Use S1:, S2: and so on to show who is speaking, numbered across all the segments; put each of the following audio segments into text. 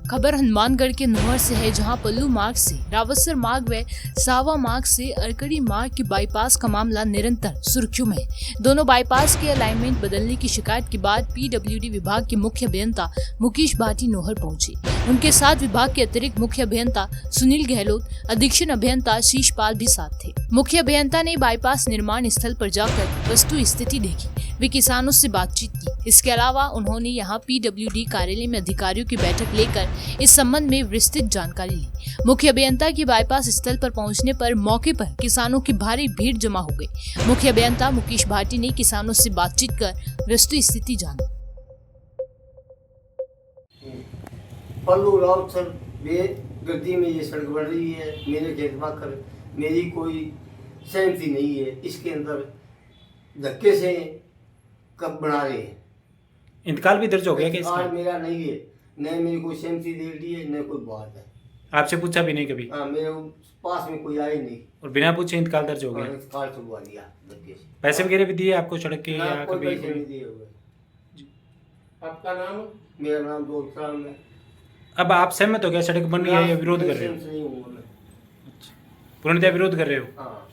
S1: खबर हनुमानगढ़ के नोहर से है, जहां पल्लू मार्ग से रावतसर मार्ग व सावा मार्ग से अरकड़ी मार्ग के बाईपास का मामला निरंतर सुर्खियों में है। दोनों बाईपास के अलाइनमेंट बदलने की शिकायत के बाद पीडब्ल्यूडी विभाग के मुख्य अभियंता मुकेश भाटी नोहर पहुंचे। उनके साथ विभाग के अतिरिक्त मुख्य अभियंता सुनील गहलोत, अधीक्षण अभियंता शीशपाल भी साथ थे। मुख्य अभियंता ने बाईपास निर्माण स्थल पर जाकर वस्तु स्थिति देखी, वे किसानों से बातचीत की। इसके अलावा उन्होंने यहां पीडब्ल्यूडी कार्यालय में अधिकारियों की बैठक लेकर इस संबंध में विस्तृत जानकारी ली। मुख्य अभियंता की बाईपास स्थल पर पहुंचने पर मौके पर किसानों की भारी भीड़ जमा हो गई। मुख्य अभियंता मुकेश भाटी ने किसानों से बातचीत कर वस्तु स्थिति जानी।
S2: पल्लू रावतसर गद्दी में ये सड़क बन रही है। मेरे खेत पर मेरी कोई सहमति नहीं है। इसके अंदर धक्के से कब बना रहे हैं।
S3: इंतकाल भी दर्ज हो गया क्या
S2: और मेरा नहीं है, न मेरी कोई सहमति दे दी है, न कोई बात है।
S3: आपसे पूछा भी नहीं कभी?
S2: हाँ, मेरे पास में कोई आया नहीं
S3: और बिना पूछे इंतकाल दर्ज हो गया?
S2: इंतकाल करवा दिया धक्के से।
S3: पैसे वगैरह भी दिए आपको सड़क के? या
S2: कोई
S3: कभी
S2: पैसे नहीं दिए हुए।
S4: आपका नाम?
S2: मेरा नाम दौलतराम है।
S3: अब आप सहमत हो गया सड़क बन रही है या विरोध कर रहे हो?
S2: नहीं हूँ मैं।
S3: पूर्णतः विरोध कर रहे हो?
S2: हाँ।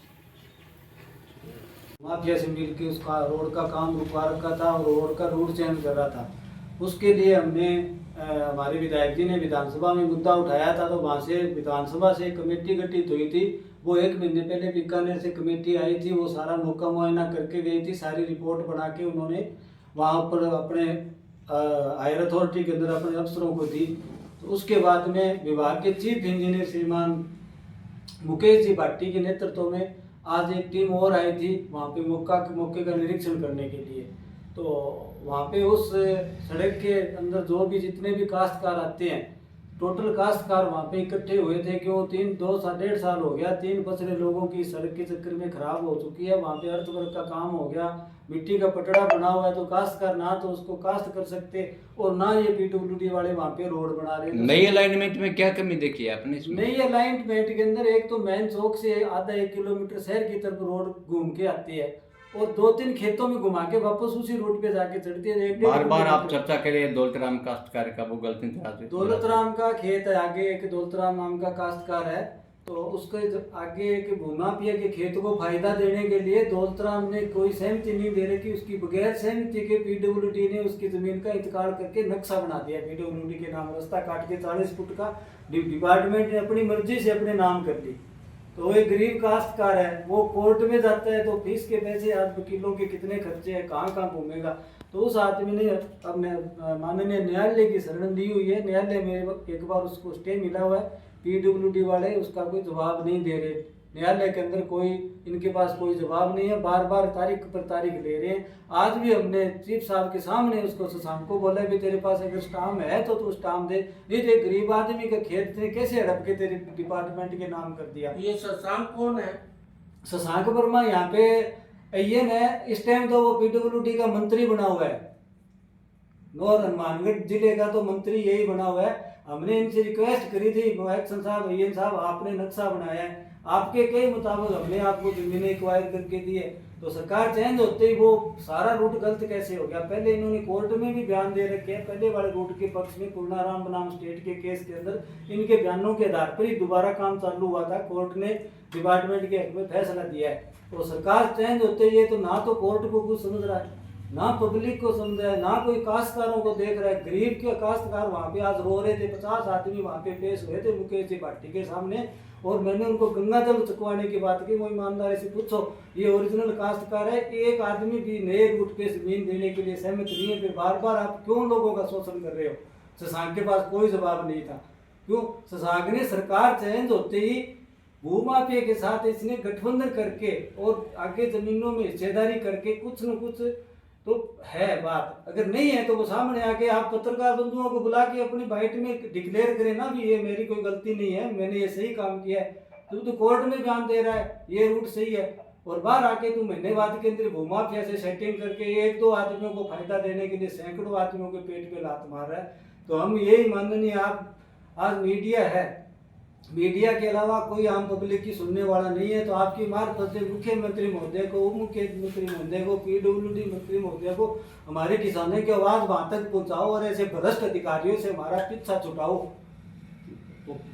S4: माफिया से मिल के उसका रोड का काम रुकवा रखा था और रोड का रूट चेंज कर रहा था। उसके लिए हमने हमारे विधायक जी ने विधानसभा में मुद्दा उठाया था, तो वहाँ से विधानसभा से कमेटी गठित हुई थी। वो 1 महीने पहले बीकानेर से कमेटी आई थी, वो सारा मौका मुआयना करके गई थी। सारी रिपोर्ट बना के उन्होंने वहाँ पर अपने हायर अथॉरिटी के अंदर अपने अफसरों को दी। तो उसके बाद में विभाग के चीफ इंजीनियर श्रीमान मुकेश जी भाटी के नेतृत्व में आज एक टीम और आई थी वहाँ पे मौके का निरीक्षण करने के लिए। तो वहाँ पे उस सड़क के अंदर जो भी जितने भी काश्तकार आते हैं, टोटल काश्तकार वहाँ पे इकट्ठे हुए थे। क्यों 1.5 साल हो गया, 3 बछड़े लोगों की सड़क के चक्कर में खराब हो चुकी है। वहाँ पे अर्थवर्क का काम हो गया, मिट्टी का पटड़ा बना हुआ है, तो काश्तकार ना तो उसको काश्त कर सकते और ना ये पीडब्ल्यूडी वाले वहाँ पे रोड बना रहे।
S5: नई अलाइनमेंट में क्या कमी देखी है आपने?
S4: नई अलाइनमेंट के अंदर एक तो मेन चौक से आधा 1 किलोमीटर शहर की तरफ रोड घूम के आती है और 2-3 खेतों में घुमा के वापस उसी रोड पे जाके चढ़ती है।
S5: बार बार आप चर्चा करें दौलतराम काश्तकार का, वो गलती से
S4: दौलतराम का खेत है आगे, एक दौलतराम नाम का काश्तकार है, तो उसके आगे एक भूमाफिया के खेत को फायदा देने के लिए दौलतराम ने कोई सहमति नहीं दे रही कि उसकी बगैर सहमति के पीडब्ल्यूडी ने उसकी जमीन का इंतकाल करके नक्शा बना दिया। पीडब्ल्यूडी के नाम रास्ता काट के 40 फुट का डिपार्टमेंट ने अपनी मर्जी से अपने नाम कर ली। तो एक गरीब काश्तकार है, वो कोर्ट में जाता है तो फीस के पैसे आज वकीलों के कितने खर्चे हैं, कहाँ घूमेगा। तो उस आदमी ने अपने माननीय न्यायालय की शरण ली हुई है। न्यायालय में एक बार उसको स्टे मिला हुआ है, पीडब्ल्यूडी वाले उसका कोई जवाब नहीं दे रहे। न्यायालय के अंदर कोई इनके पास कोई जवाब नहीं है, बार बार तारीख पर तारीख ले रहे हैं। आज भी हमने चीफ साहब के सामने उसको शशांक को बोला भी तेरे पास अगर स्टाम्प है तो तू स्टाम्प दे, नहीं तो एक गरीब आदमी का खेत ने कैसे हड़प के तेरे डिपार्टमेंट के नाम कर दिया।
S6: ये शशांक कौन है?
S4: शशांक वर्मा यहाँ पे ये है, इस टाइम तो वो पीडब्ल्यूडी का मंत्री बना हुआ है, नॉर्थ हनुमानगढ़ जिले का तो मंत्री यही बना हुआ है। हमने इनसे रिक्वेस्ट करी थी, एक्शन साहब, ये साहब आपने नक्शा बनाया है, आपके कई मुताबिक हमने आपको जमीनें एक्वायर करके दी है, तो सरकार चेंज होते ही वो सारा रूट गलत कैसे हो गया। पहले इन्होंने कोर्ट में भी बयान दे रखे हैं, पहले वाले रूट के पक्ष में पूर्णाराम बनाम स्टेट के केस के अंदर इनके बयानों के आधार पर ही दोबारा काम चालू हुआ था। कोर्ट ने डिपार्टमेंट के हक में फैसला दिया है। तो सरकार चेंज होते ही तो ना तो कोर्ट को कुछ समझ रहा है, ना पब्लिक को समझ रहा है, ना कोई काश्तकारों को देख रहा है। गरीब के काश्तकार वहाँ पे आज रो रहे थे, 50 आदमी वहाँ पे पेश हुए थे मुकेश जी भाटी के सामने, और मैंने उनको गंगा जल चुकवाने की बात की। वो ईमानदारी से पूछो, ये ओरिजिनल काश्तकार है, एक आदमी भी नए रूट पे जमीन देने के लिए सहमत नहीं है, फिर बार बार आप क्यों लोगों का शोषण कर रहे हो। शशांक के पास कोई जवाब नहीं था। क्यों शशांक ने सरकार चेंज होते ही भूमाफिया के साथ इसने गठबंधन करके और आगे जमीनों में हिस्सेदारी करके कुछ न कुछ तो है बात। अगर नहीं है तो वो सामने आके आप पत्रकार बंधुओं को बुला के अपनी बाइट में डिक्लेयर करें ना भी ये मेरी कोई गलती नहीं है, मैंने ये सही काम किया है। तो कोर्ट में बयान दे रहा है ये रूट सही है, और बाहर आके तुम महीनेवाद के अंदर भूमाफिया से सेटिंग करके 1-2 आदमियों को फायदा देने के लिए सैकड़ों आदमियों के पेट पे लात मार रहा है। तो हम यही माननीय आप आज मीडिया है, मीडिया के अलावा कोई आम पब्लिक की सुनने वाला नहीं है, तो आपकी मार्फत से मुख्यमंत्री महोदय को, उप मुख्यमंत्री महोदय को, पीडब्ल्यूडी मंत्री महोदय को हमारे किसानों की आवाज़ वहाँ तक पहुँचाओ और ऐसे भ्रष्ट अधिकारियों से हमारा पीछा छुटाओ। तो